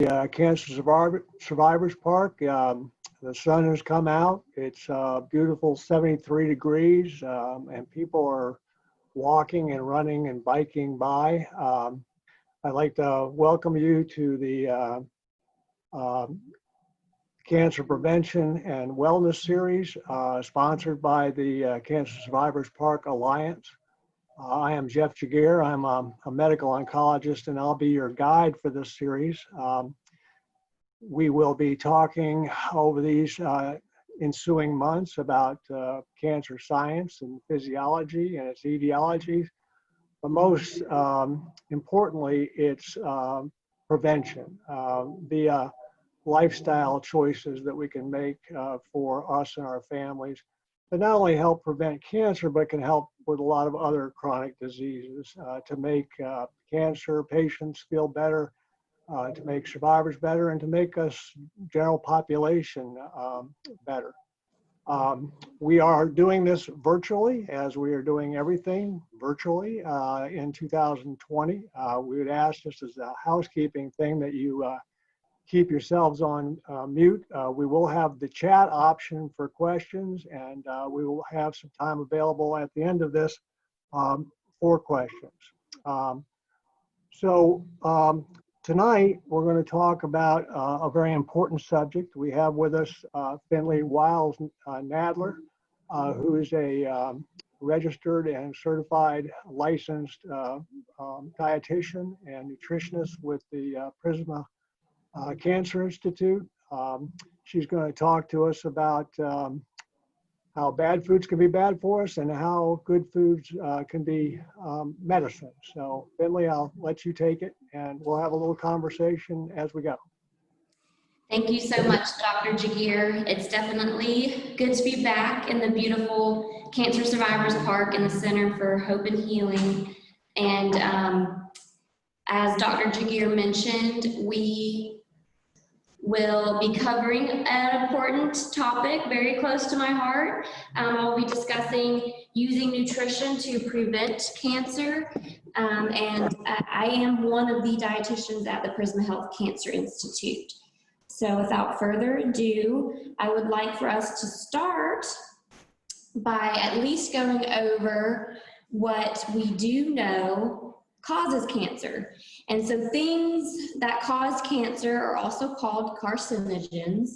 Cancer Survivors Park. The sun has come out. It's beautiful 73 degrees, and people are walking and running and biking by. I'd like to welcome you to the Cancer Prevention and Wellness Series, sponsored by the Cancer Survivors Park Alliance. I am Jeff Giguere. I'm a medical oncologist, and I'll be your guide for this series. We will be talking over these ensuing months about cancer science and physiology and its etiologies, but most importantly, it's prevention via lifestyle choices that we can make for us and our families that not only help prevent cancer, but can help with a lot of other chronic diseases to make cancer patients feel better, to make survivors better, and to make us general population better. We are doing this virtually, as we are doing everything virtually in 2020. We would ask, just as a housekeeping thing, that you keep yourselves on mute. We will have the chat option for questions, and we will have some time available at the end of this for questions. Tonight, we're going to talk about a very important subject. We have with us Finley Nadler, who is a registered and certified licensed dietitian and nutritionist with the Prisma Cancer Institute. She's going to talk to us about how bad foods can be bad for us and how good foods can be medicine. So Finley, I'll let you take it and we'll have a little conversation as we go. Thank you so much, Dr. Giguere. It's definitely good to be back in the beautiful Cancer Survivors Park in the Center for Hope and Healing. And as Dr. Giguere mentioned, we will be covering an important topic very close to my heart. I'll be discussing using nutrition to prevent cancer. And I am one of the dietitians at the Prisma Health Cancer Institute. So without further ado, I would like for us to start by at least going over what we do know causes cancer. And so things that cause cancer are also called carcinogens.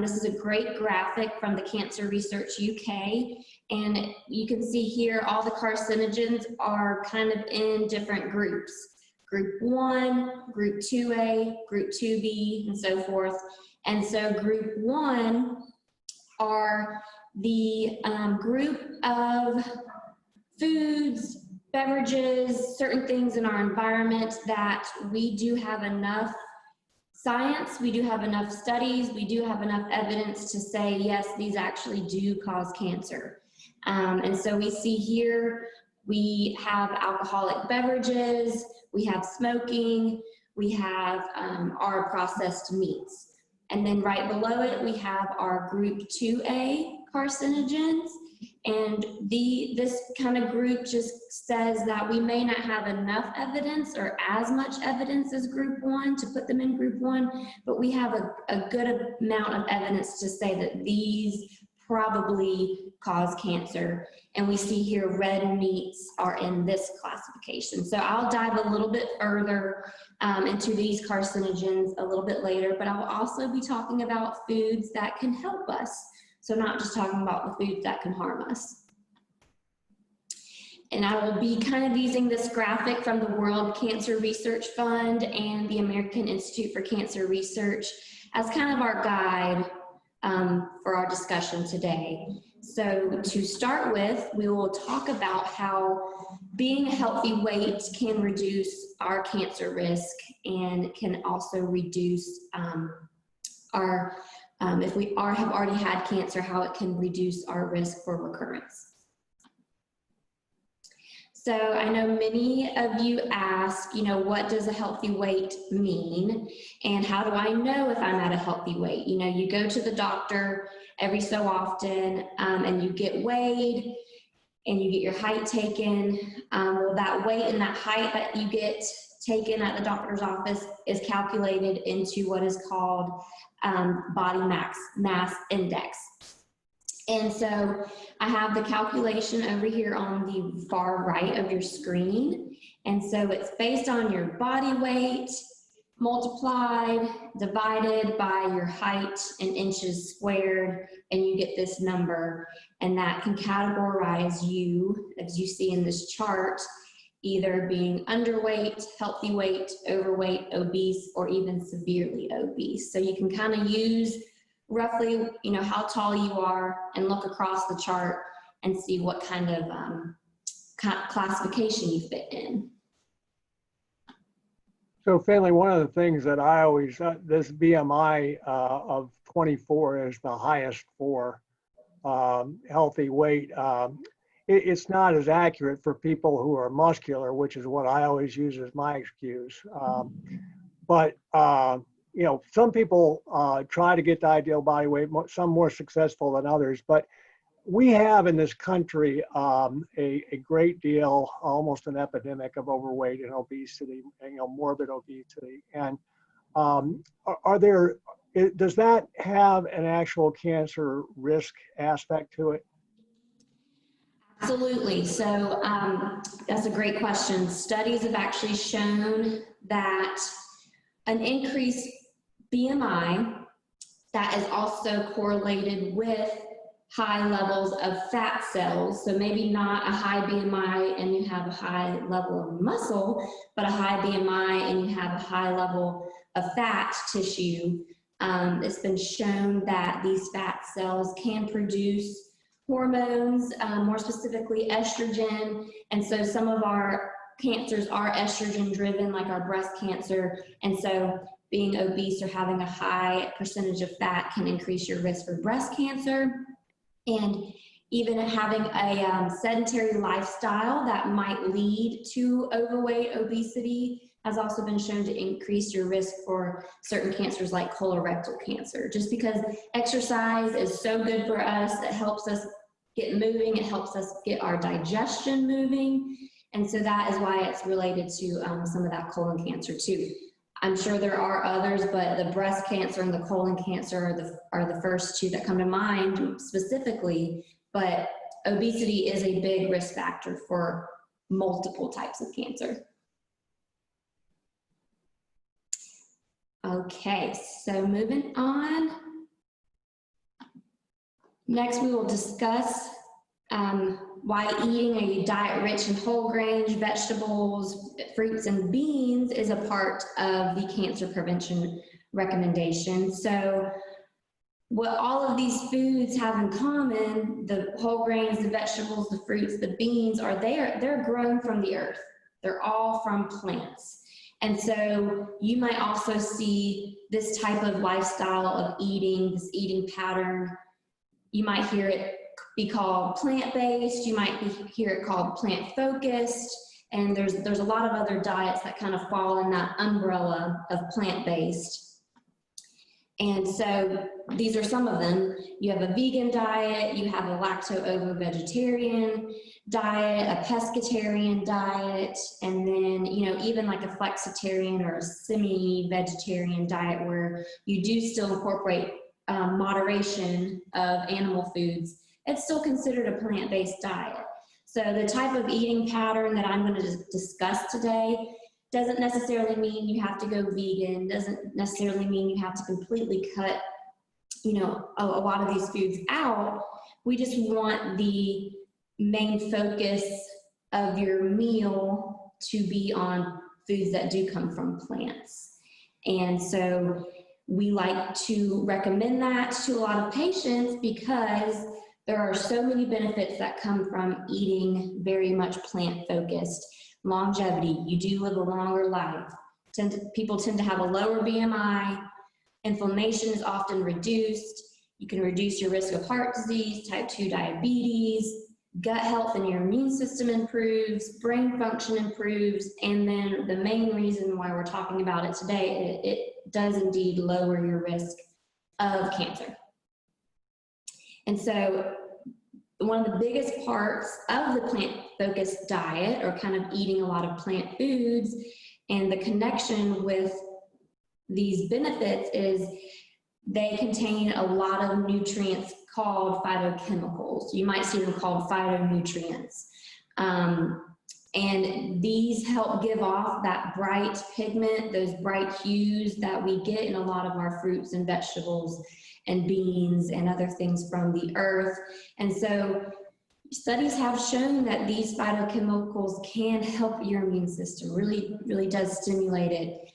This is a great graphic from the Cancer Research UK. And you can see here all the carcinogens are kind of in different groups. Group 1, Group 2A, Group 2B, and so forth. And so Group 1 are the group of foods, beverages, certain things in our environment that we do have enough science, we do have enough studies, we do have enough evidence to say, yes, these actually do cause cancer. And so we see here, we have alcoholic beverages, we have smoking, we have our processed meats. And then right below it, we have our group 2A carcinogens. And this kind of group just says that we may not have enough evidence or as much evidence as group 1 to put them in group 1, but we have a good amount of evidence to say that these probably cause cancer. And we see here red meats are in this classification. So I'll dive a little bit further into these carcinogens a little bit later, but I'll also be talking about foods that can help us. So not just talking about the foods that can harm us. And I will be kind of using this graphic from the World Cancer Research Fund and the American Institute for Cancer Research as kind of our guide for our discussion today. So to start with, we will talk about how being a healthy weight can reduce our cancer risk and can also reduce if we have already had cancer, how it can reduce our risk for recurrence. So I know many of you ask, what does a healthy weight mean? And how do I know if I'm at a healthy weight? You go to the doctor every so often and you get weighed and you get your height taken. Well, that weight and that height that you get taken at the doctor's office is calculated into what is called body mass index. And so I have the calculation over here on the far right of your screen. And so it's based on your body weight multiplied, divided by your height in inches squared, and you get this number. And that can categorize you, as you see in this chart, either being underweight, healthy weight, overweight, obese, or even severely obese. So you can kind of use roughly, you know, how tall you are and look across the chart and see what kind of classification you fit in. So Finley, one of the things that I always, this BMI of 24 is the highest for healthy weight. It's not as accurate for people who are muscular, which is what I always use as my excuse. But you know, some people try to get the ideal body weight, some more successful than others, but we have in this country a great deal, almost an epidemic of overweight and obesity, and, you know, morbid obesity. And does that have an actual cancer risk aspect to it? Absolutely. So that's a great question. Studies have actually shown that an increased BMI that is also correlated with high levels of fat cells. So maybe not a high BMI and you have a high level of muscle, but a high BMI and you have a high level of fat tissue. It's been shown that these fat cells can produce hormones, more specifically estrogen. And so some of our cancers are estrogen driven, like our breast cancer. And so being obese or having a high percentage of fat can increase your risk for breast cancer. And even having a sedentary lifestyle that might lead to overweight, obesity, has also been shown to increase your risk for certain cancers like colorectal cancer. Just because exercise is so good for us, it helps us get moving, it helps us get our digestion moving. And so that is why it's related to some of that colon cancer too. I'm sure there are others, but the breast cancer and the colon cancer are the first two that come to mind specifically, but obesity is a big risk factor for multiple types of cancer. Okay, so moving on. Next, we will discuss why eating a diet rich in whole grains, vegetables, fruits, and beans is a part of the cancer prevention recommendation. So what all of these foods have in common, the whole grains, the vegetables, the fruits, the beans, they're grown from the earth. They're all from plants. And so you might also see this type of lifestyle of eating, this eating pattern. You might hear it be called plant-based, you might hear it called plant-focused, and there's a lot of other diets that kind of fall in that umbrella of plant-based. And so these are some of them. You have a vegan diet, you have a lacto-ovo-vegetarian diet, a pescatarian diet, and then, you know, even like a flexitarian or a semi-vegetarian diet where you do still incorporate moderation of animal foods. It's still considered a plant-based diet. So the type of eating pattern that I'm going to discuss today doesn't necessarily mean you have to go vegan, doesn't necessarily mean you have to completely cut, you know, a lot of these foods out. We just want the main focus of your meal to be on foods that do come from plants. And so we like to recommend that to a lot of patients because there are so many benefits that come from eating very much plant-focused. Longevity, you do live a longer life. People tend to have a lower BMI. Inflammation is often reduced. You can reduce your risk of heart disease, type 2 diabetes, gut health and your immune system improves, brain function improves, and then the main reason why we're talking about it today, it does indeed lower your risk of cancer. And so one of the biggest parts of the plant-focused diet, or kind of eating a lot of plant foods, And the connection with these benefits is they contain a lot of nutrients called phytochemicals. You might see them called phytonutrients. And these help give off that bright pigment, those bright hues that we get in a lot of our fruits and vegetables and beans and other things from the earth. And so studies have shown that these phytochemicals can help your immune system, really does stimulate it,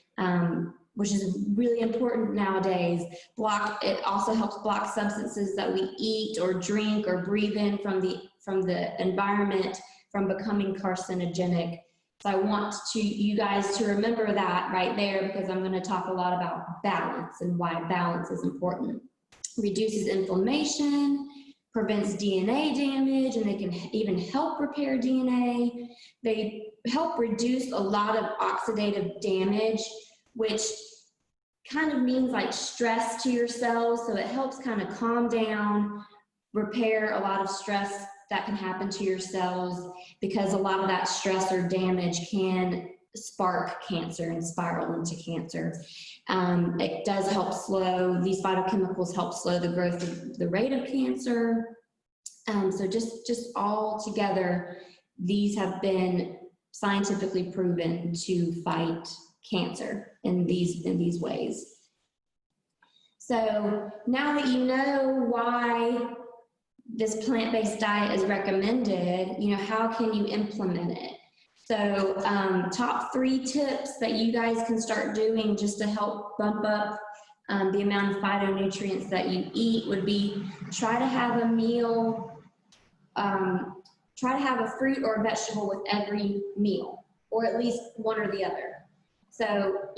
which is really important nowadays. It also helps block substances that we eat or drink or breathe in from the environment from becoming carcinogenic. So I want you guys to remember that right there, because I'm going to talk a lot about balance and why balance is important. Reduces inflammation, prevents DNA damage, and they can even help repair DNA. They help reduce a lot of oxidative damage, which kind of means like stress to your cells. So it helps kind of calm down, repair a lot of stress that can happen to your cells, because a lot of that stress or damage can spark cancer and spiral into cancer. It does help these phytochemicals help slow the growth of the rate of cancer. So just all together, these have been scientifically proven to fight cancer in these ways. So now that you know why this plant-based diet is recommended, how can you implement it? So top 3 tips that you guys can start doing just to help bump up the amount of phytonutrients that you eat would be try to have a meal, try to have a fruit or a vegetable with every meal, or at least one or the other. So,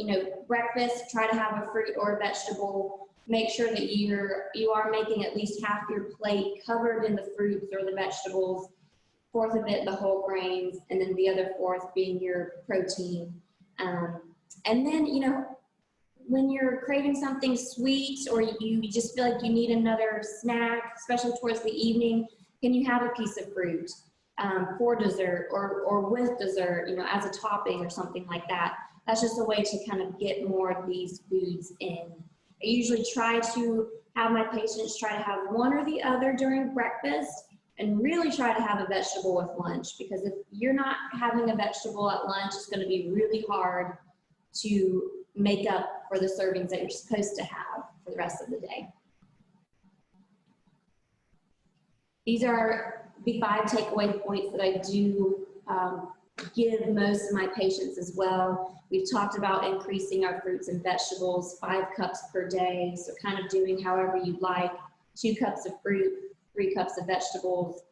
breakfast, try to have a fruit or a vegetable. Make sure that you are making at least half your plate covered in the fruits or the vegetables, 1/4 of it the whole grains, and then the other 1/4 being your protein. And then, when you're craving something sweet, or you just feel like you need another snack, especially towards the evening, can you have a piece of fruit for dessert or with dessert, as a topping or something like that? That's just a way to kind of get more of these foods in. I usually try to have my patients try to have one or the other during breakfast, and really try to have a vegetable with lunch, because if you're not having a vegetable at lunch, it's going to be really hard to make up for the servings that you're supposed to have for the rest of the day. These are the 5 takeaway points that I do give most of my patients as well. We've talked about increasing our fruits and vegetables 5 cups per day. So kind of doing however you'd like, 2 cups of fruit, 3 cups of vegetables,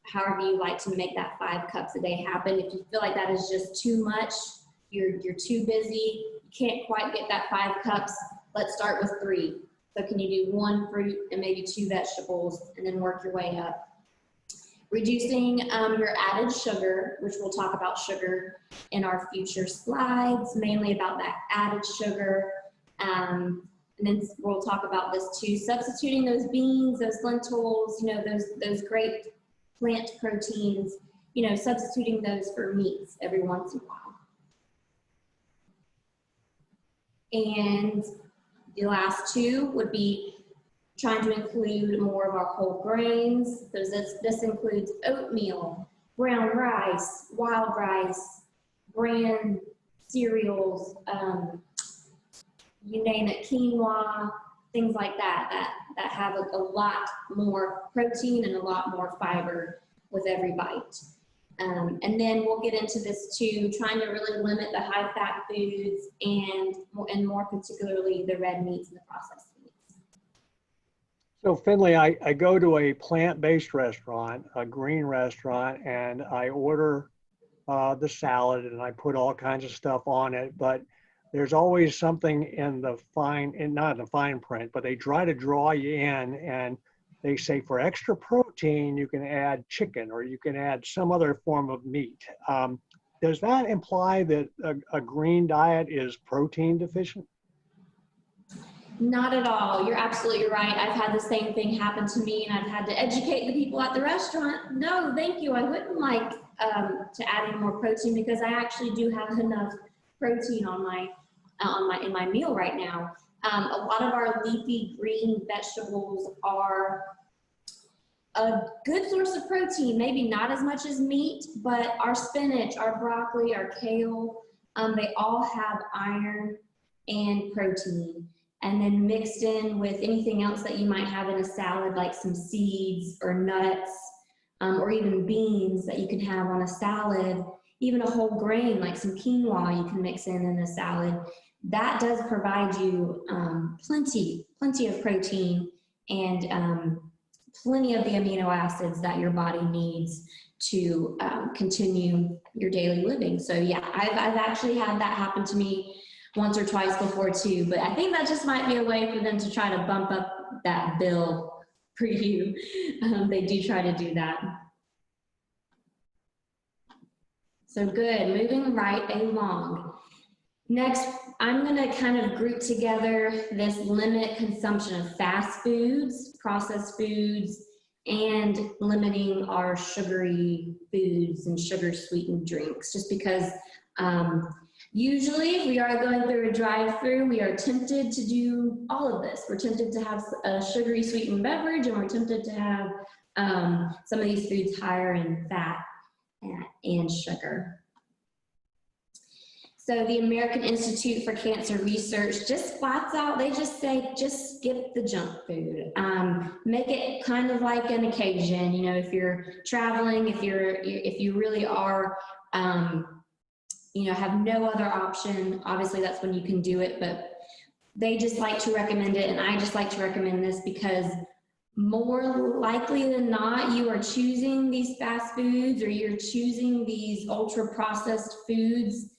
however you like to make that 5 cups a day happen. If you feel like that is just too much, you're too busy, you can't quite get that 5 cups, let's start with 3. So can you do 1 fruit and maybe 2 vegetables, and then work your way up? Reducing your added sugar, which we'll talk about sugar in our future slides, mainly about that added sugar. And then we'll talk about this too, substituting those beans, those lentils, those great plant proteins, substituting those for meats every once in a while. And the last 2 would be trying to include more of our whole grains. So this includes oatmeal, brown rice, wild rice, bran cereals, you name it, quinoa, things like that have a lot more protein and a lot more fiber with every bite. And then we'll get into this too, trying to really limit the high-fat foods and more particularly the red meats and the processed meats. So Finley, I go to a plant-based restaurant, a green restaurant, and I order the salad, and I put all kinds of stuff on it, but there's always something in the not in the fine print, but they try to draw you in, and they say for extra protein, you can add chicken or you can add some other form of meat. Does that imply that a green diet is protein deficient? Not at all. You're absolutely right. I've had the same thing happen to me, and I've had to educate the people at the restaurant. No, thank you. I wouldn't like to add any more protein because I actually do have enough protein in my meal right now. A lot of our leafy green vegetables are a good source of protein, maybe not as much as meat, but our spinach, our broccoli, our kale, they all have iron and protein. And then mixed in with anything else that you might have in a salad, like some seeds or nuts, or even beans that you can have on a salad, even a whole grain like some quinoa you can mix in a salad. That does provide you plenty of protein and plenty of the amino acids that your body needs to continue your daily living. So yeah, I've actually had that happen to me once or twice before too, but I think that just might be a way for them to try to bump up that bill for you. They do try to do that. So good, moving right along. Next, I'm gonna kind of group together this limit consumption of fast foods, processed foods, and limiting our sugary foods and sugar sweetened drinks, just because usually, if we are going through a drive-through, we are tempted to do all of this. We're tempted to have a sugary sweetened beverage, and we're tempted to have some of these foods higher in fat and sugar. So the American Institute for Cancer Research just flats out, they just say, just skip the junk food. Make it kind of like an occasion, you know, if you're traveling, if you really are, you know, have no other option, obviously that's when you can do it, but they just like to recommend it, and I just like to recommend this because more likely than not, you are choosing these fast foods or you're choosing these ultra processed foods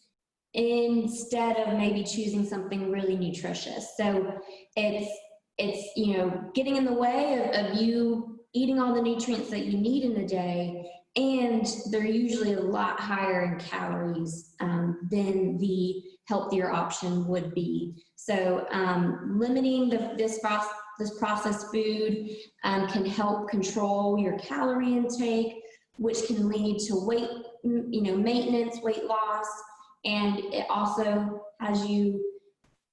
instead of maybe choosing something really nutritious. So it's you know, getting in the way of you eating all the nutrients that you need in a day, and they're usually a lot higher in calories than the healthier option would be. So limiting this processed food can help control your calorie intake, which can lead to weight, you know, maintenance, weight loss, and it also has you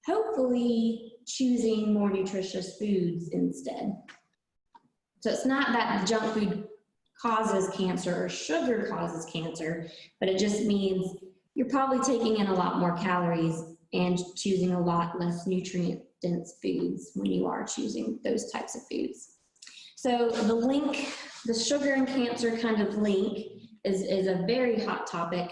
hopefully choosing more nutritious foods instead. So it's not that junk food causes cancer or sugar causes cancer, but it just means you're probably taking in a lot more calories and choosing a lot less nutrient-dense foods when you are choosing those types of foods. So the link, the sugar and cancer kind of link is a very hot topic,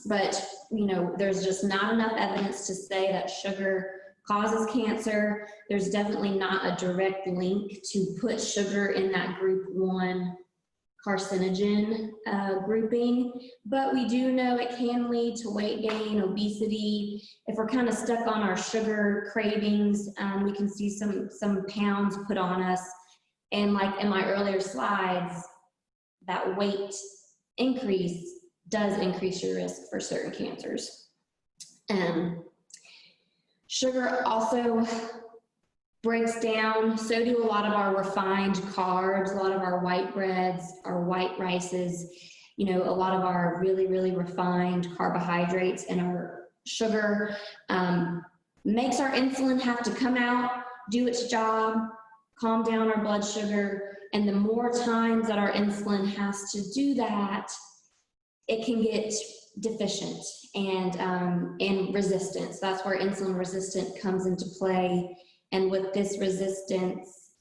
but you know, there's just not enough evidence to say that sugar causes cancer. There's definitely not a direct link to put sugar in that group 1 carcinogen grouping, but we do know it can lead to weight gain, obesity. If we're kind of stuck on our sugar cravings, we can see some pounds put on us. And like in my earlier slides, that weight increase does increase your risk for certain cancers. Sugar also breaks down, so do a lot of our refined carbs, a lot of our white breads, our white rices, you know, a lot of our really, really refined carbohydrates, and our sugar makes our insulin have to come out, do its job, calm down our blood sugar, and the more times that our insulin has to do that, it can get deficient and resistance. That's where insulin resistant comes into play. And with this resistance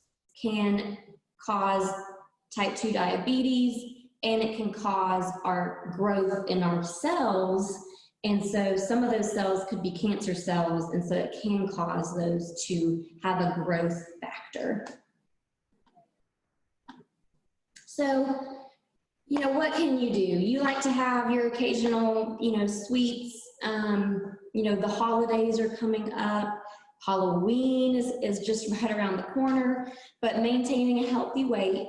can cause type 2 diabetes, and it can cause our growth in our cells. And so some of those cells could be cancer cells, and so it can cause those to have a growth factor. So, you know, what can you do? You like to have your occasional, you know, sweets. You know, the holidays are coming up. Halloween is just right around the corner, but maintaining a healthy weight,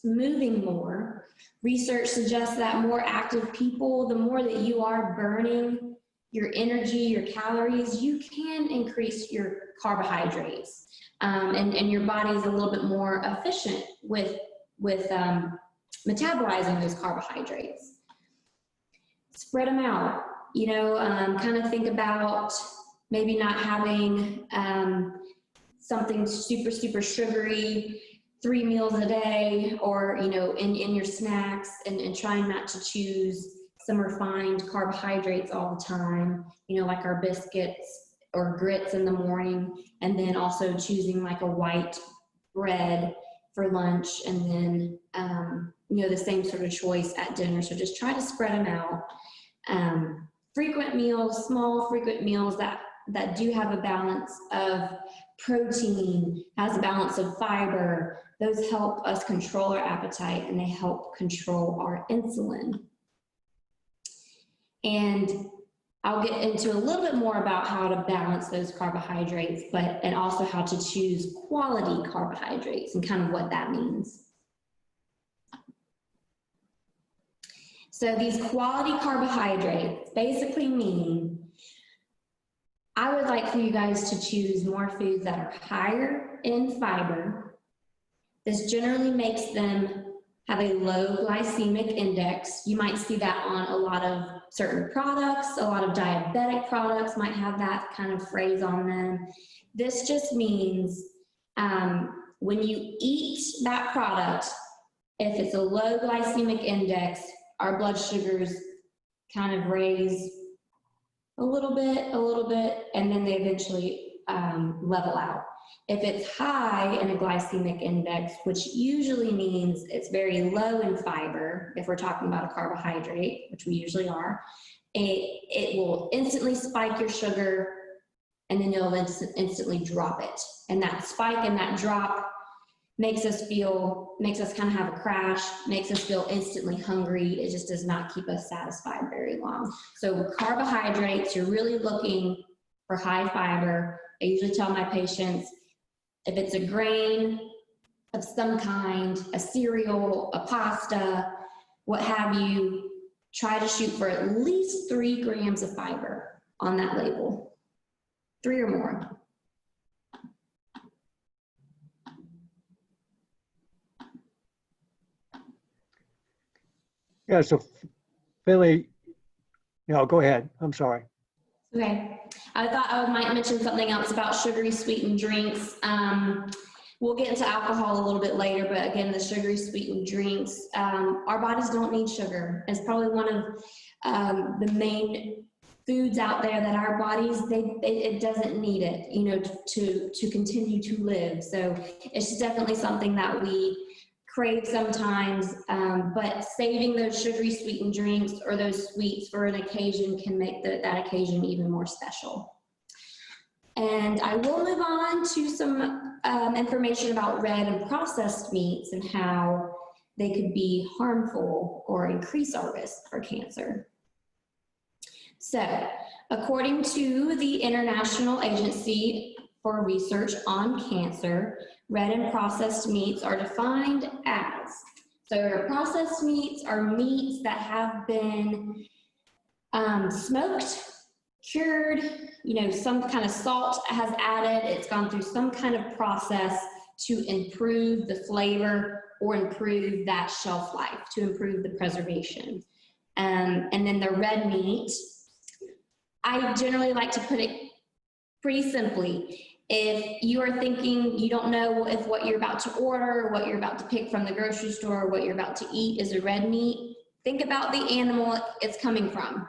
moving more. Research suggests that more active people, the more that you are burning your energy, your calories, you can increase your carbohydrates. And your body's a little bit more efficient with metabolizing those carbohydrates. Spread them out, you know, kind of think about maybe not having something super, super sugary 3 meals a day, or, you know, in your snacks, and trying not to choose some refined carbohydrates all the time, you know, like our biscuits or grits in the morning, and then also choosing like a white bread for lunch, and then, you know, the same sort of choice at dinner. So just try to spread them out. Frequent meals, small frequent meals that do have a balance of protein, has a balance of fiber, those help us control our appetite, and they help control our insulin. And I'll get into a little bit more about how to balance those carbohydrates, and also how to choose quality carbohydrates and kind of what that means. So these quality carbohydrates basically mean I would like for you guys to choose more foods that are higher in fiber. This generally makes them have a low glycemic index. You might see that on a lot of certain products. A lot of diabetic products might have that kind of phrase on them. This just means when you eat that product, if it's a low glycemic index, our blood sugars kind of raise a little bit, and then they eventually level out. If it's high in a glycemic index, which usually means it's very low in fiber, if we're talking about a carbohydrate, which we usually are, it will instantly spike your sugar, and then you'll instantly drop it. And that spike and that drop makes us kind of have a crash, makes us feel instantly hungry. It just does not keep us satisfied very long. So carbohydrates, you're really looking for high fiber. I usually tell my patients, if it's a grain of some kind, a cereal, a pasta, what have you, try to shoot for at least 3 grams of fiber on that label, 3 or more. Yeah, so Finley, no, go ahead. I'm sorry. Okay, I thought I might mention something else about sugary sweetened drinks. We'll get into alcohol a little bit later, but again, the sugary sweetened drinks, our bodies don't need sugar. It's probably one of the main foods out there that our bodies, it doesn't need it, you know, to continue to live. So it's definitely something that we crave sometimes, but saving those sugary sweetened drinks or those sweets for an occasion can make that occasion even more special. And I will move on to some information about red and processed meats and how they could be harmful or increase our risk for cancer. So, according to the International Agency for Research on Cancer, red and processed meats are defined as, so processed meats are meats that have been smoked, cured, you know, some kind of salt has added, it's gone through some kind of process to improve the flavor or improve that shelf life, to improve the preservation. And then the red meat, I generally like to put it pretty simply. If you are thinking you don't know if what you're about to order, what you're about to pick from the grocery store, what you're about to eat is a red meat, think about the animal it's coming from.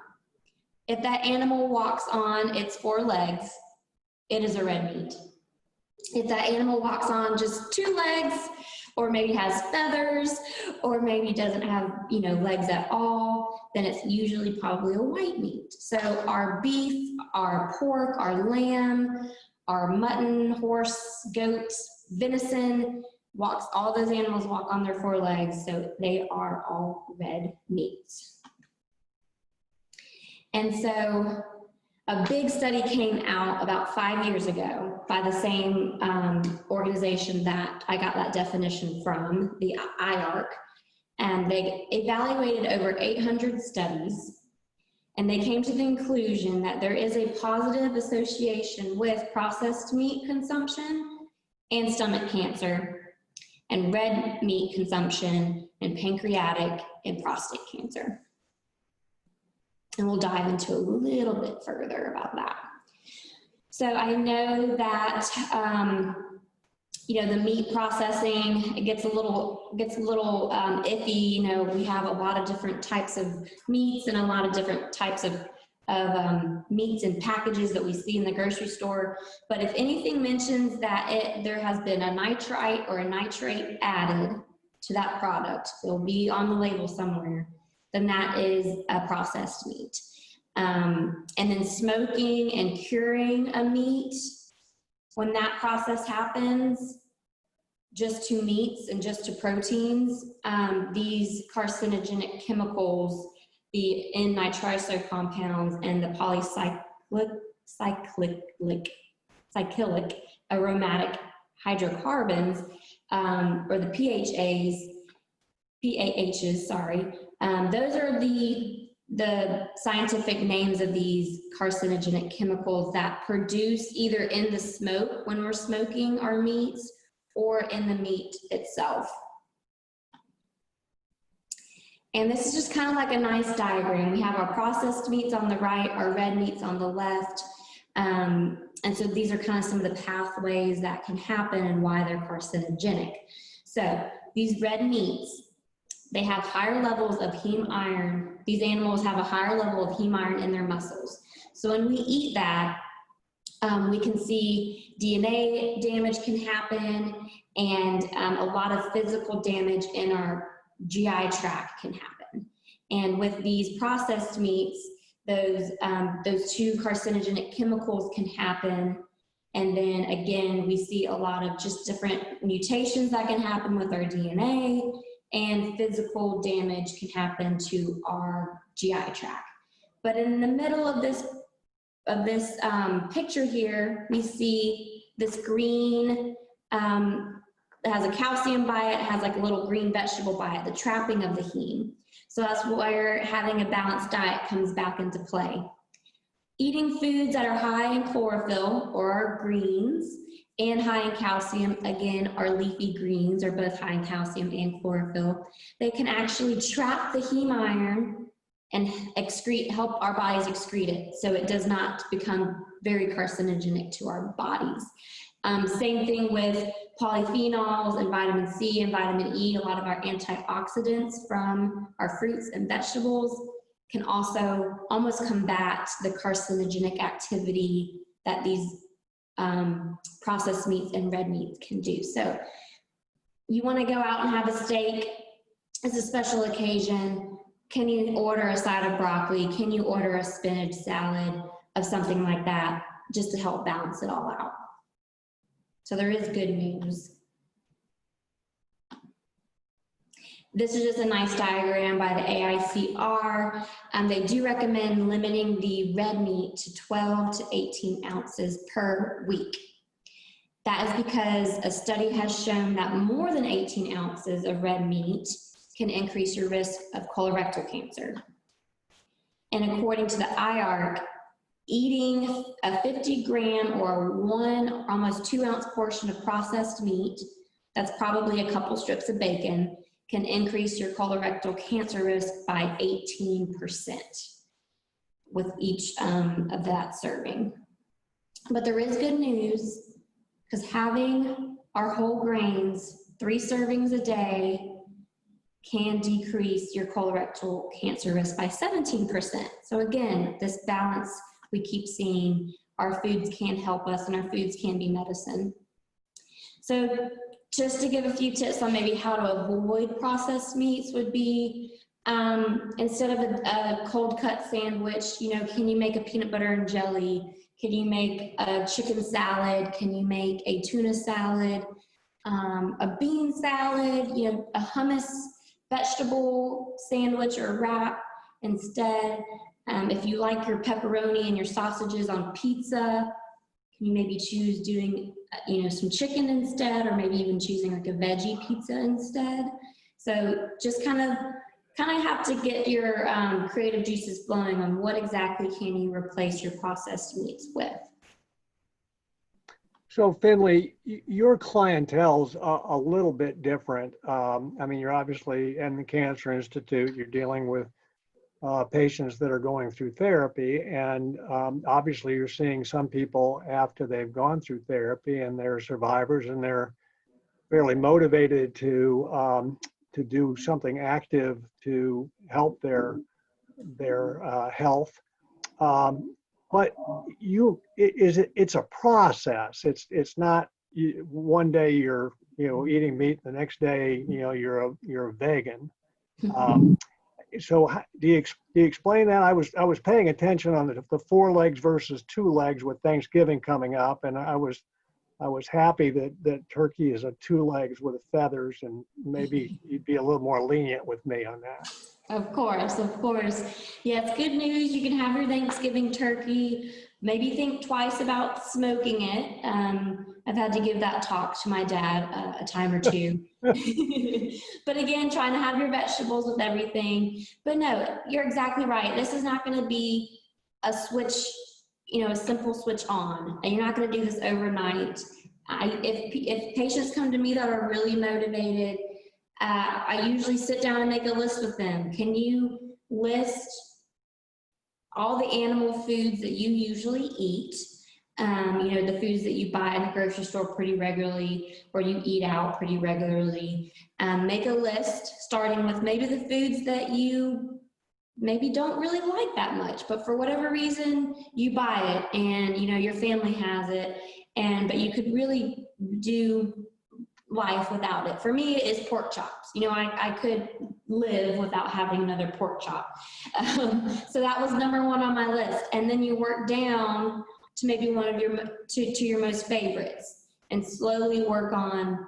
If that animal walks on its 4 legs, it is a red meat. If that animal walks on just 2 legs, or maybe has feathers, or maybe doesn't have, you know, legs at all, then it's usually probably a white meat. So our beef, our pork, our lamb, our mutton, horse, goats, venison, all those animals walk on their 4 legs, so they are all red meats. And so a big study came out about 5 years ago by the same organization that I got that definition from, the IARC, and they evaluated over 800 studies, And they came to the conclusion that there is a positive association with processed meat consumption and stomach cancer, and red meat consumption and pancreatic and prostate cancer. And we'll dive into a little bit further about that. So I know that you know, the meat processing, it gets a little iffy. You know, we have a lot of different types of meats and a lot of different types of meats and packages that we see in the grocery store. But if anything mentions that there has been a nitrite or a nitrate added to that product, it'll be on the label somewhere, then that is a processed meat. And then smoking and curing a meat, when that process happens, just to meats and just to proteins, these carcinogenic chemicals, the N-nitroso compounds and the polycyclic aromatic hydrocarbons, or the PAHs, sorry, those are the scientific names of these carcinogenic chemicals that produce either in the smoke when we're smoking our meats or in the meat itself. And this is just kind of like a nice diagram. We have our processed meats on the right, our red meats on the left. And so these are kind of some of the pathways that can happen and why they're carcinogenic. So these red meats, they have higher levels of heme iron. These animals have a higher level of heme iron in their muscles. So when we eat that, we can see DNA damage can happen, and a lot of physical damage in our GI tract can happen. And with these processed meats, those two carcinogenic chemicals can happen. And then again, we see a lot of just different mutations that can happen with our DNA, and physical damage can happen to our GI tract. But in the middle of this picture here, we see this green, it has a calcium by it, has like a little green vegetable by it, the trapping of the heme. So that's where having a balanced diet comes back into play. Eating foods that are high in chlorophyll, or our greens, and high in calcium, again, our leafy greens are both high in calcium and chlorophyll. They can actually trap the heme iron and help our bodies excrete it, so it does not become very carcinogenic to our bodies. Same thing with polyphenols and vitamin C and vitamin E. A lot of our antioxidants from our fruits and vegetables can also almost combat the carcinogenic activity that these processed meats and red meats can do. So you want to go out and have a steak. It's a special occasion. Can you order a side of broccoli? Can you order a spinach salad of something like that, just to help balance it all out? So there is good news. This is just a nice diagram by the AICR. They do recommend limiting the red meat to 12 to 18 ounces per week. That is because a study has shown that more than 18 ounces of red meat can increase your risk of colorectal cancer. And according to the IARC, eating a 50 gram or 1 almost 2 ounce portion of processed meat, that's probably a couple strips of bacon, can increase your colorectal cancer risk by 18% with each of that serving. But there is good news, because having our whole grains, 3 servings a day, can decrease your colorectal cancer risk by 17%. So again, this balance we keep seeing, our foods can help us and our foods can be medicine. So just to give a few tips on maybe how to avoid processed meats would be, instead of a cold cut sandwich, you know, can you make a peanut butter and jelly? Can you make a chicken salad? Can you make a tuna salad? A bean salad, you know, a hummus vegetable sandwich or wrap instead. If you like your pepperoni and your sausages on pizza, can you maybe choose doing, you know, some chicken instead, or maybe even choosing like a veggie pizza instead? So just kind of kind of have to get your creative juices flowing on what exactly can you replace your processed meats with. So Finley, your clientele's a little bit different. I mean, you're obviously in the Cancer Institute, you're dealing with patients that are going through therapy, and obviously you're seeing some people after they've gone through therapy and they're survivors and they're fairly motivated to do something active to help their health. But it's a process. It's not one day you're eating meat, the next day you're a vegan. So do you explain that? I was paying attention on the 4 legs versus 2 legs with Thanksgiving coming up, and I was happy that turkey is a 2 legs with feathers, and maybe you'd be a little more lenient with me on that. Of course, of course. Yeah, it's good news. You can have your Thanksgiving turkey. Maybe think twice about smoking it. I've had to give that talk to my dad a time or two. But again, trying to have your vegetables with everything. But no, you're exactly right. This is not going to be a switch, a simple switch on. And you're not going to do this overnight. If patients come to me that are really motivated, I usually sit down and make a list with them. Can you list all the animal foods that you usually eat? The foods that you buy in the grocery store pretty regularly, or you eat out pretty regularly. Make a list starting with maybe the foods that you maybe don't really like that much, but for whatever reason you buy it and your family has it, but you could really do life without it. For me, it's pork chops. I could live without having another pork chop. So that was number 1 on my list. And then you work down to maybe one of your most favorites, and slowly work on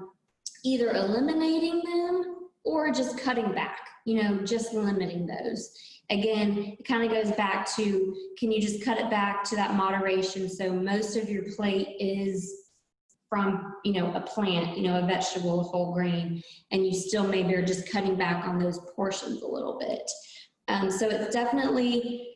either eliminating them or just cutting back, just limiting those. Again, it kind of goes back to, can you just cut it back to that moderation? So most of your plate is from, a plant, a vegetable, a whole grain, and you still maybe are just cutting back on those portions a little bit. So it's definitely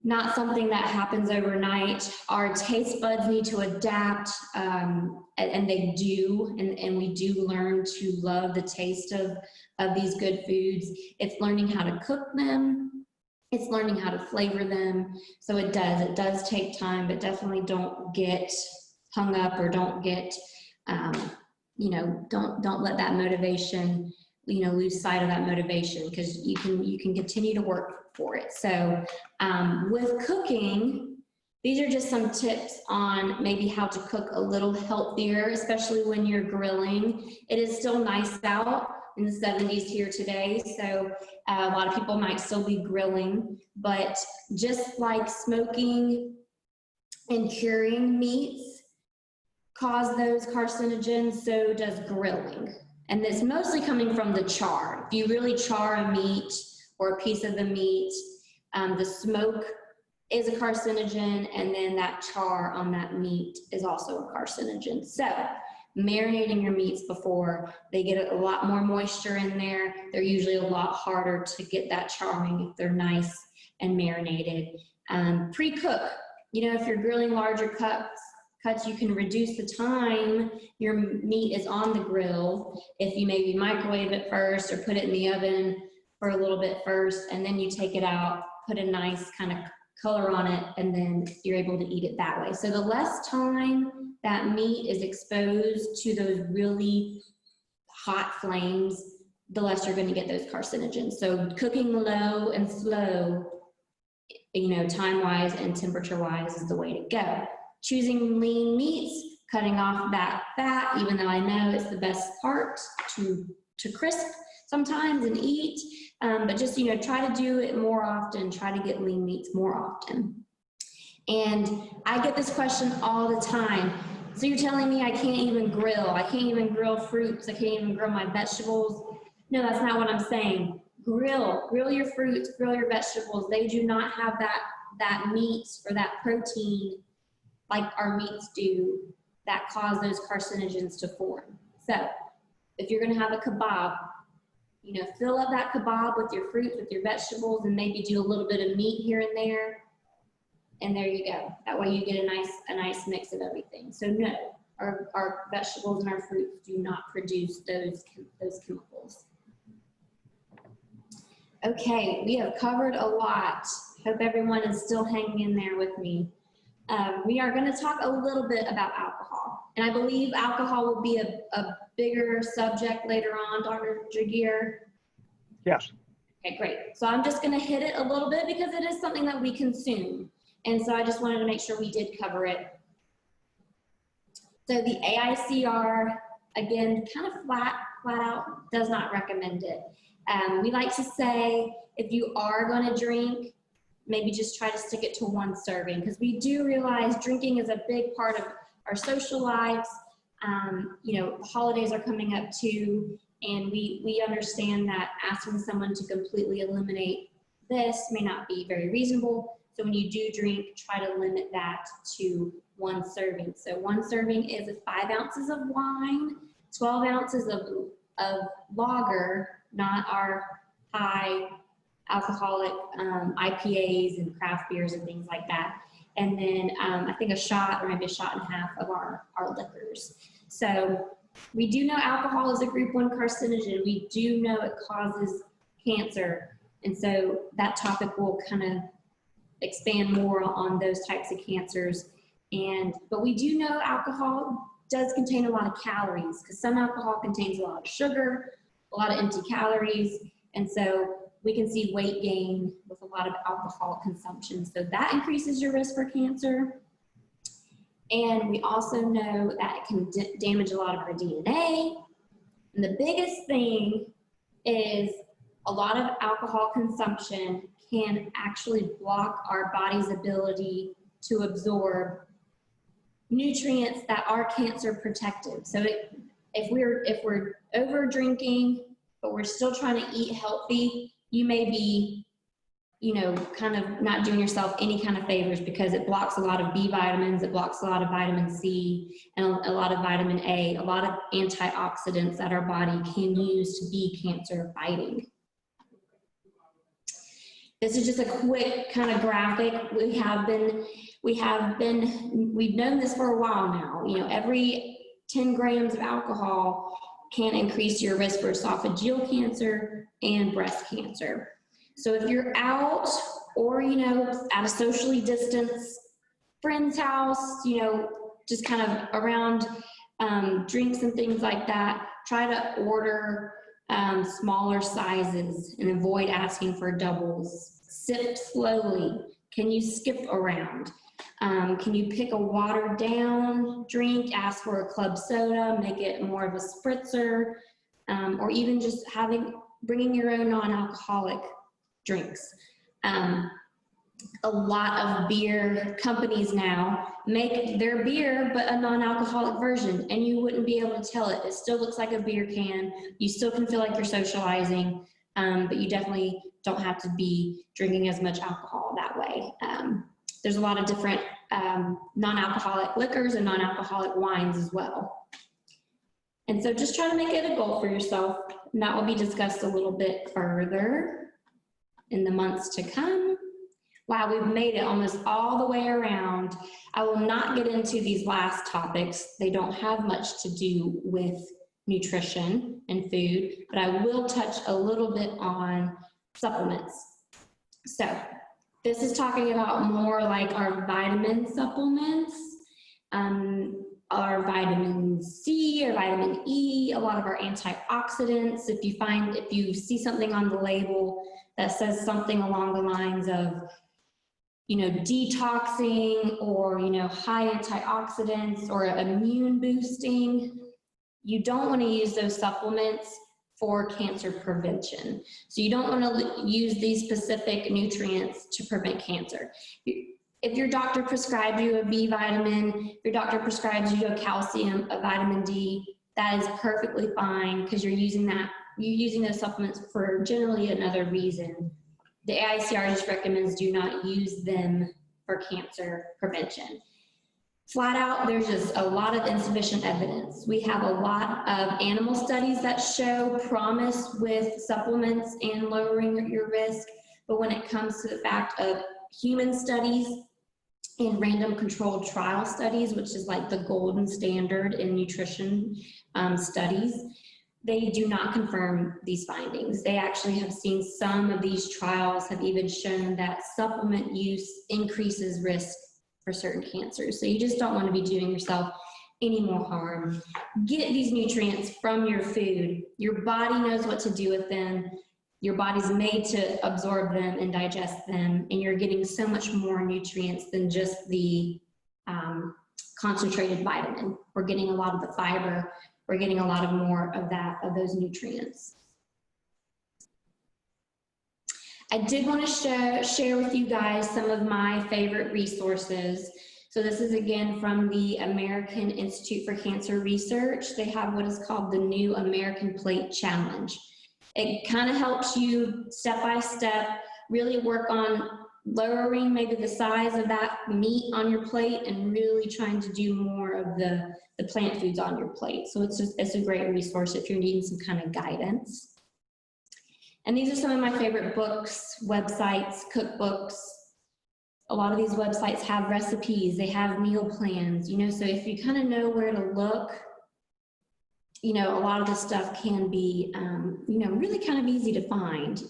not something that happens overnight. Our taste buds need to adapt, and they do, and we do learn to love the taste of these good foods. It's learning how to cook them. It's learning how to flavor them. So it does take time, but definitely don't get hung up, or don't get, don't let that motivation, lose sight of that motivation, because you can continue to work for it. So with cooking, these are just some tips on maybe how to cook a little healthier, especially when you're grilling. It is still nice out in the 70s here today, so a lot of people might still be grilling, but just like smoking and curing meats cause those carcinogens, so does grilling. And it's mostly coming from the char. If you really char a meat or a piece of the meat, the smoke is a carcinogen, and then that char on that meat is also a carcinogen. So marinating your meats before, they get a lot more moisture in there. They're usually a lot harder to get that charring if they're nice and marinated. Pre-cook, if you're grilling larger cuts, you can reduce the time your meat is on the grill if you maybe microwave it first, or put it in the oven for a little bit first, and then you take it out, put a nice kind of color on it, and then you're able to eat it that way. So the less time that meat is exposed to those really hot flames, the less you're going to get those carcinogens. So cooking low and slow, time-wise and temperature-wise, is the way to go. Choosing lean meats, cutting off that fat, even though I know it's the best part to crisp sometimes and eat, but just, try to do it more often, try to get lean meats more often. And I get this question all the time. So you're telling me I can't even grill? I can't even grill fruits? I can't even grill my vegetables? No, that's not what I'm saying. Grill your fruits, grill your vegetables. They do not have that meat or that protein like our meats do that cause those carcinogens to form. So if you're going to have a kebab, fill up that kebab with your fruits, with your vegetables, and maybe do a little bit of meat here and there. And there you go. That way you get a nice mix of everything. So no, our vegetables and our fruits do not produce those chemicals. Okay, we have covered a lot. Hope everyone is still hanging in there with me. We are going to talk a little bit about alcohol. And I believe alcohol will be a bigger subject later on, Dr. Giguere. Yes. Okay, great. So I'm just going to hit it a little bit because it is something that we consume. And so I just wanted to make sure we did cover it. So the AICR, again, kind of flat out, does not recommend it. We like to say if you are going to drink, maybe just try to stick it to 1 serving, because we do realize drinking is a big part of our social lives. The holidays are coming up too, and we understand that asking someone to completely eliminate this may not be very reasonable. So when you do drink, try to limit that to 1 serving. So 1 serving is 5 ounces of wine, 12 ounces of lager, not our high alcoholic IPAs and craft beers and things like that. And then I think a shot or maybe a shot and a half of our liquors. So we do know alcohol is a group 1 carcinogen. We do know it causes cancer. And so that topic will kind of expand more on those types of cancers. But we do know alcohol does contain a lot of calories, because some alcohol contains a lot of sugar, a lot of empty calories. And so we can see weight gain with a lot of alcohol consumption. So that increases your risk for cancer. And we also know that it can damage a lot of our DNA. And the biggest thing is a lot of alcohol consumption can actually block our body's ability to absorb nutrients that are cancer protective. So if we're over drinking, but we're still trying to eat healthy, you may be, kind of not doing yourself any kind of favors, because it blocks a lot of B vitamins, it blocks a lot of vitamin C, and a lot of vitamin A, a lot of antioxidants that our body can use to be cancer fighting. This is just a quick kind of graphic. We've known this for a while now. Every 10 grams of alcohol can increase your risk for esophageal cancer and breast cancer. So if you're out or, at a socially distanced friend's house, just kind of around drinks and things like that, try to order smaller sizes and avoid asking for doubles. Sip slowly. Can you skip around? Can you pick a watered down drink, ask for a club soda, make it more of a spritzer, or even just bringing your own non-alcoholic drinks. A lot of beer companies now make their beer, but a non-alcoholic version, and you wouldn't be able to tell it. It still looks like a beer can. You still can feel like you're socializing, but you definitely don't have to be drinking as much alcohol that way. There's a lot of different non-alcoholic liquors and non-alcoholic wines as well. And so just try to make it a goal for yourself, and that will be discussed a little bit further in the months to come. Wow, we've made it almost all the way around. I will not get into these last topics. They don't have much to do with nutrition and food, but I will touch a little bit on supplements. So this is talking about more like our vitamin supplements, our vitamin C or vitamin E, a lot of our antioxidants. If you see something on the label that says something along the lines of, detoxing or, high antioxidants or immune boosting, you don't want to use those supplements for cancer prevention. So you don't want to use these specific nutrients to prevent cancer. If your doctor prescribed you a B vitamin, if your doctor prescribes you a calcium, a vitamin D, that is perfectly fine, because you're using those supplements for generally another reason. The AICR just recommends do not use them for cancer prevention. flat out, there's just a lot of insufficient evidence. We have a lot of animal studies that show promise with supplements and lowering your risk, but when it comes to the fact of human studies and random controlled trial studies, which is like the golden standard in nutrition studies, they do not confirm these findings. They actually have seen some of these trials have even shown that supplement use increases risk for certain cancers. So you just don't want to be doing yourself any more harm. Get these nutrients from your food. Your body knows what to do with them. Your body's made to absorb them and digest them, and you're getting so much more nutrients than just the concentrated vitamin. We're getting a lot of the fiber. We're getting a lot of more of those nutrients. I did want to share with you guys some of my favorite resources. So this is again from the American Institute for Cancer Research. They have what is called the New American Plate Challenge. It kind of helps you step by step really work on lowering maybe the size of that meat on your plate and really trying to do more of the plant foods on your plate. So it's a great resource if you're needing some kind of guidance. And these are some of my favorite books, websites, cookbooks. A lot of these websites have recipes, they have meal plans, you know, so if you kind of know where to look, you know, a lot of this stuff can be, you know, really kind of easy to find.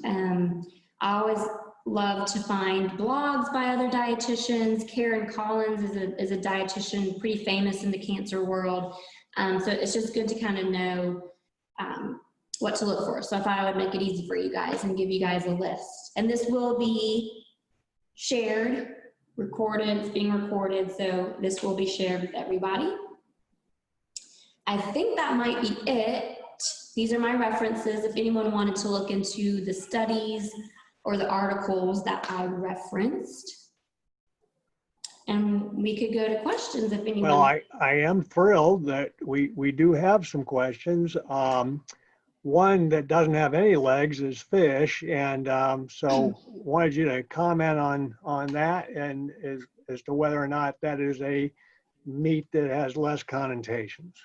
I always love to find blogs by other dietitians. Karen Collins is a dietitian, pretty famous in the cancer world. So it's just good to kind of know what to look for. So I thought I would make it easy for you guys and give you guys a list. And this will be shared, recorded, it's being recorded, so this will be shared with everybody. I think that might be it. These are my references if anyone wanted to look into the studies or the articles that I referenced. And we could go to questions if anyone. Well, I am thrilled that we do have some questions. One that doesn't have any legs is fish, and so wanted you to comment on that and as to whether or not that is a meat that has less connotations.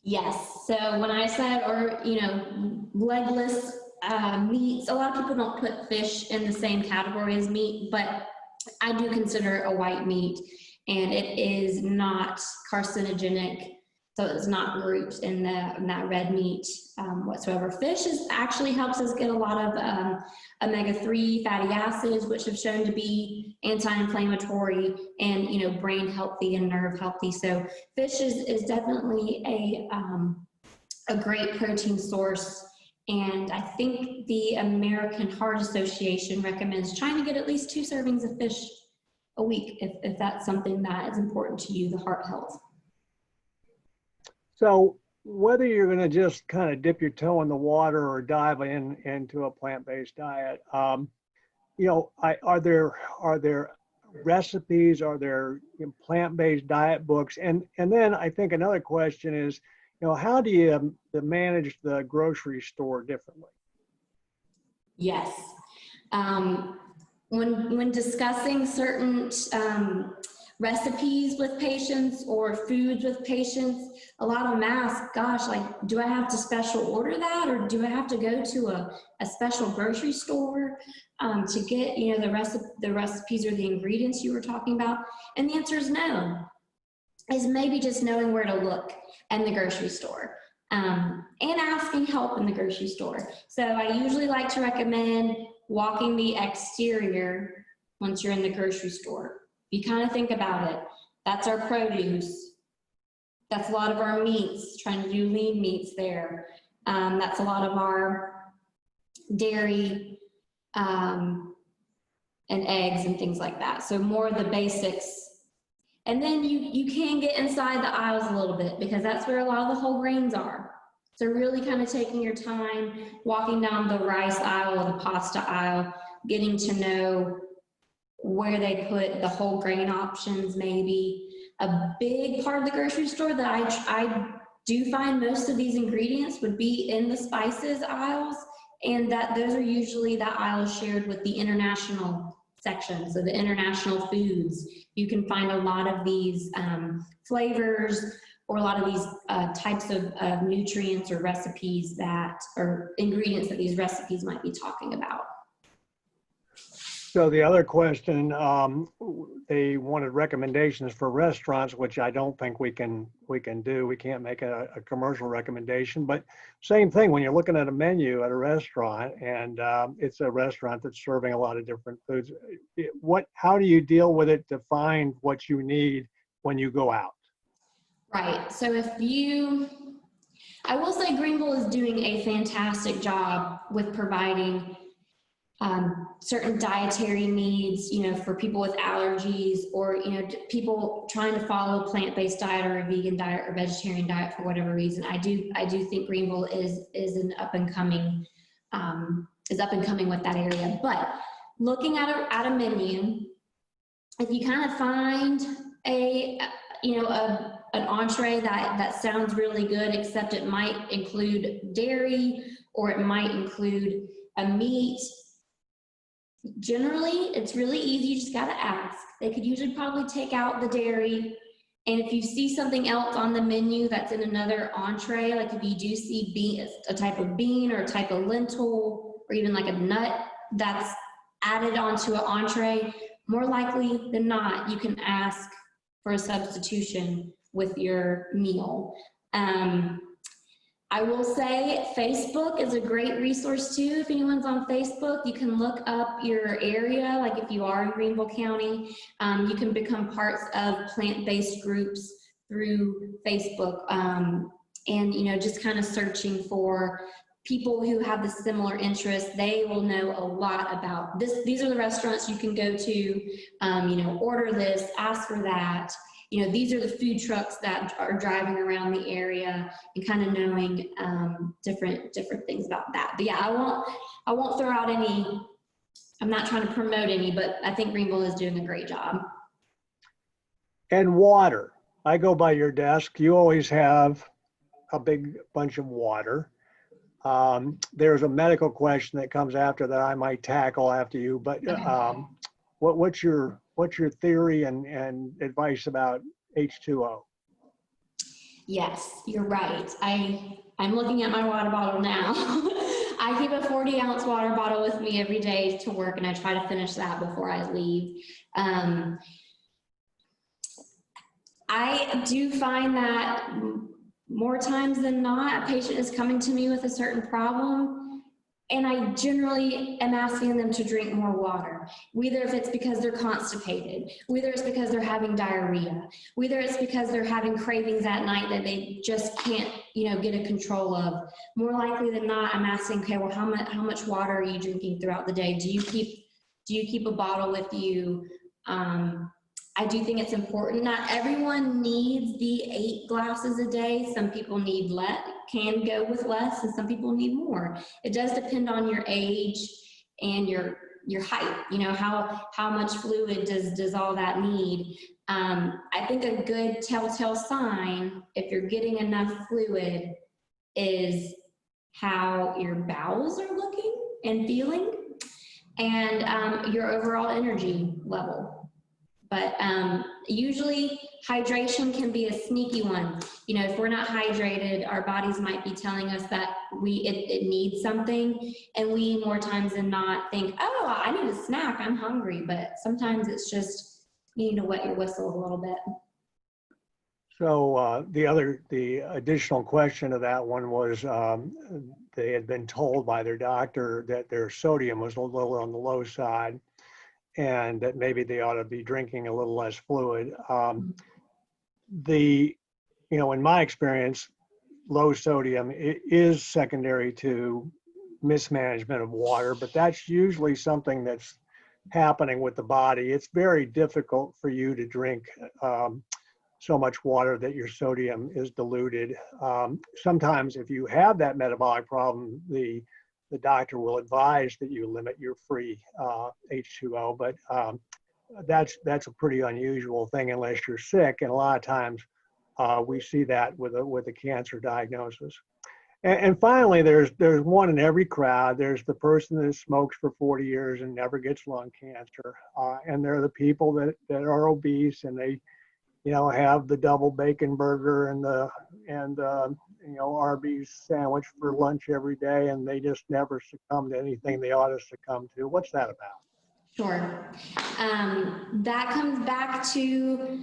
Yes, so when I said, or you know, legless meats, a lot of people don't put fish in the same category as meat, but I do consider a white meat, and it is not carcinogenic, so it's not grouped in that red meat whatsoever. Fish actually helps us get a lot of omega-3 fatty acids, which have shown to be anti-inflammatory and, you know, brain healthy and nerve healthy. So fish is definitely a great protein source. And I think the American Heart Association recommends trying to get at least 2 servings of fish a week if that's something that is important to you, the heart health. So whether you're going to just kind of dip your toe in the water or dive into a plant-based diet, you know, are there recipes? Are there plant-based diet books? And then I think another question is, you know, how do you manage the grocery store differently? Yes. When discussing certain recipes with patients or foods with patients, a lot of them ask, gosh, like, do I have to special order that, or do I have to go to a special grocery store to get, you know, the recipes or the ingredients you were talking about? And the answer is no. Is maybe just knowing where to look in the grocery store and asking help in the grocery store. So I usually like to recommend walking the exterior once you're in the grocery store. You kind of think about it. That's our produce. That's a lot of our meats, trying to do lean meats there. That's a lot of our dairy and eggs and things like that. So more of the basics. And then you can get inside the aisles a little bit because that's where a lot of the whole grains are. So really kind of taking your time, walking down the rice aisle or the pasta aisle, getting to know where they put the whole grain options maybe. A big part of the grocery store that I do find most of these ingredients would be in the spices aisles, and that those are usually that aisle is shared with the international section. So the international foods, you can find a lot of these flavors or a lot of these types of nutrients or recipes that, or ingredients that these recipes might be talking about. So the other question, they wanted recommendations for restaurants, which I don't think we can do. We can't make a commercial recommendation, but same thing when you're looking at a menu at a restaurant and it's a restaurant that's serving a lot of different foods. How do you deal with it to find what you need when you go out? Right. So I will say Greenville is doing a fantastic job with providing certain dietary needs, for people with allergies or, people trying to follow a plant-based diet or a vegan diet or vegetarian diet for whatever reason. I do think Greenville is an up and coming with that area. But looking at a menu, if you kind of find an entree that sounds really good, except it might include dairy or it might include a meat. Generally, it's really easy. You just got to ask. They could usually probably take out the dairy. And if you see something else on the menu that's in another entree, like if you do see a type of bean or a type of lentil or even like a nut that's added onto an entree, more likely than not, you can ask for a substitution with your meal. I will say Facebook is a great resource too. If anyone's on Facebook, you can look up your area. Like if you are in Greenville County, you can become parts of plant-based groups through Facebook. And just kind of searching for people who have the similar interests. They will know a lot about this. These are the restaurants you can go to, order this, ask for that. These are the food trucks that are driving around the area and kind of knowing different things about that. But yeah, I won't throw out any, I'm not trying to promote any, but I think Greenville is doing a great job. And water. I go by your desk. You always have a big bunch of water. There's a medical question that comes after that I might tackle after you, but what's your theory and advice about H2O? Yes, you're right. I'm looking at my water bottle now. I keep a 40-ounce water bottle with me every day to work, and I try to finish that before I leave. I do find that more times than not, a patient is coming to me with a certain problem, and I generally am asking them to drink more water, whether if it's because they're constipated, whether it's because they're having diarrhea, whether it's because they're having cravings at night that they just can't, get a control of. More likely than not, I'm asking, okay, well, how much water are you drinking throughout the day? Do you keep a bottle with you? I do think it's important. Not everyone needs the 8 glasses a day. Some people need can go with less, and some people need more. It does depend on your age and your height. How much fluid does all that need? I think a good telltale sign, if you're getting enough fluid, is how your bowels are looking and feeling, and your overall energy level. But usually hydration can be a sneaky one. If we're not hydrated, our bodies might be telling us that it needs something, and we more times than not think, oh, I need a snack, I'm hungry. But sometimes it's just you need to wet your whistle a little bit. So the additional question to that one was they had been told by their doctor that their sodium was a little on the low side, and that maybe they ought to be drinking a little less fluid. In my experience, low sodium is secondary to mismanagement of water, but that's usually something that's happening with the body. It's very difficult for you to drink so much water that your sodium is diluted. Sometimes if you have that metabolic problem, the doctor will advise that you limit your free H2O, but that's a pretty unusual thing unless you're sick, and a lot of times we see that with a cancer diagnosis. And finally, there's one in every crowd. There's the person that smokes for 40 years and never gets lung cancer. And there are the people that are obese and they, have the double bacon burger and Arby's sandwich for lunch every day, and they just never succumb to anything they ought to succumb to. What's that about? Sure. That comes back to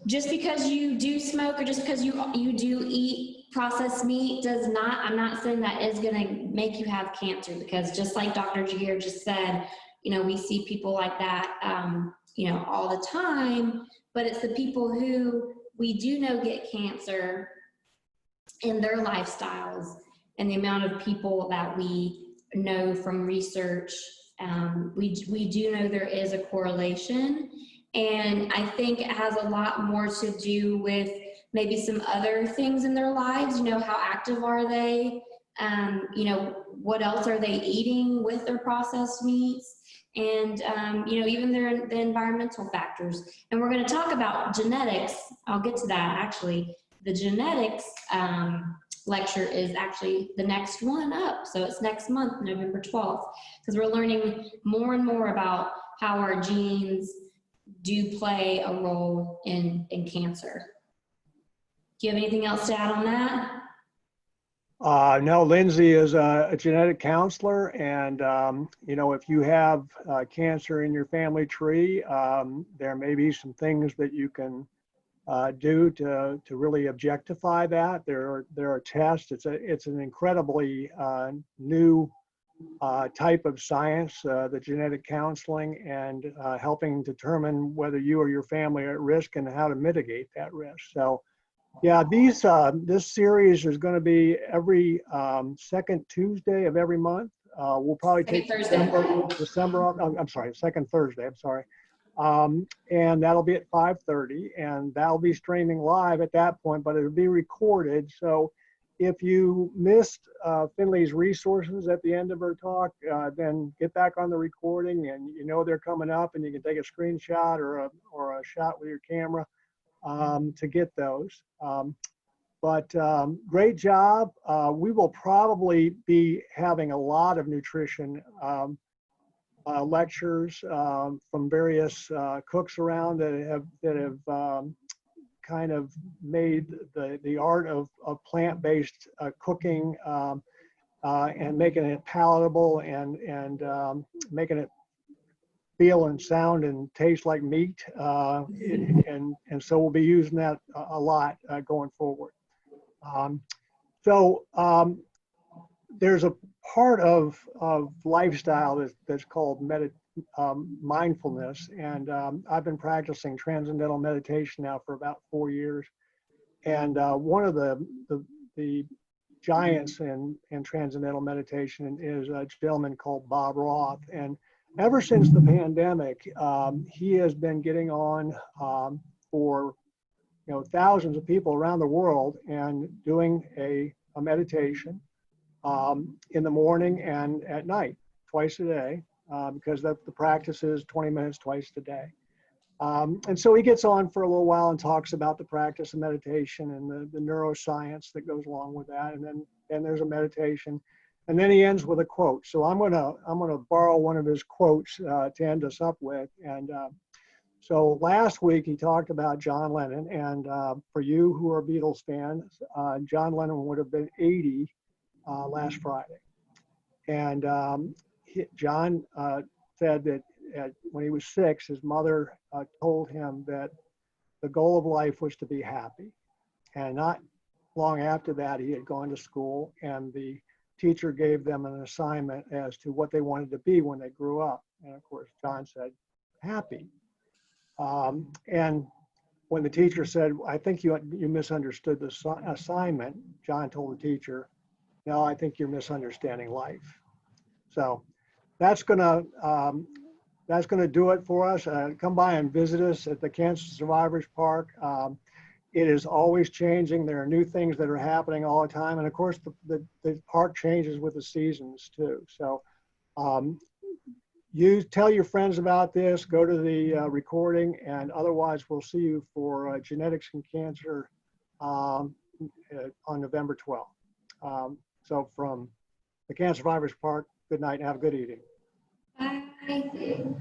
just because you do smoke or just because you do eat processed meat I'm not saying that is going to make you have cancer, because just like Dr. Giguere just said, we see people like that, all the time, but it's the people who we do know get cancer in their lifestyles, and the amount of people that we know from research, we do know there is a correlation. And I think it has a lot more to do with maybe some other things in their lives. How active are they? What else are they eating with their processed meats? And, even the environmental factors. And we're going to talk about genetics. I'll get to that actually. The genetics lecture is actually the next one up. So it's next month, November 12th, because we're learning more and more about how our genes do play a role in cancer. Do you have anything else to add on that? No, Lindsay is a genetic counselor, and if you have cancer in your family tree, there may be some things that you can do to really objectify that. There are tests. It's an incredibly new type of science, the genetic counseling, and helping determine whether you or your family are at risk and how to mitigate that risk. So, yeah, this series is going to be every second Tuesday of every month. We'll probably take December off. Oh, I'm sorry, second Thursday. I'm sorry. And that'll be at 5:30, and that'll be streaming live at that point, but it'll be recorded. So if you missed Finley's resources at the end of her talk, then get back on the recording, and they're coming up, and you can take a screenshot or a shot with your camera to get those. But great job. We will probably be having a lot of nutrition lectures from various cooks around that have kind of made the art of plant-based cooking and making it palatable and making it feel and sound and taste like meat. And so we'll be using that a lot going forward. There's a part of lifestyle that's called mindfulness, and I've been practicing transcendental meditation now for about 4 years. And one of the giants in transcendental meditation is a gentleman called Bob Roth. And ever since the pandemic, he has been getting on for thousands of people around the world and doing a meditation in the morning and at night, twice a day, because the practice is 20 minutes twice a day. And so he gets on for a little while and talks about the practice of meditation and the neuroscience that goes along with that. And then there's a meditation, and then he ends with a quote. So I'm gonna borrow one of his quotes to end us up with. And so last week he talked about John Lennon, and for you who are Beatles fans, John Lennon would have been 80 last Friday. And John said that when he was 6, his mother told him that the goal of life was to be happy. And not long after that, he had gone to school, and the teacher gave them an assignment as to what they wanted to be when they grew up. And of course, John said, happy. And when the teacher said, I think you misunderstood the assignment, John told the teacher, no, I think you're misunderstanding life. So that's gonna do it for us. Come by and visit us at the Cancer Survivors Park. It is always changing. There are new things that are happening all the time. And of course, the park changes with the seasons too. So you tell your friends about this, go to the recording, and otherwise we'll see you for Genetics and Cancer on November 12th. So from the Cancer Survivors Park, good night and have a good evening. Bye.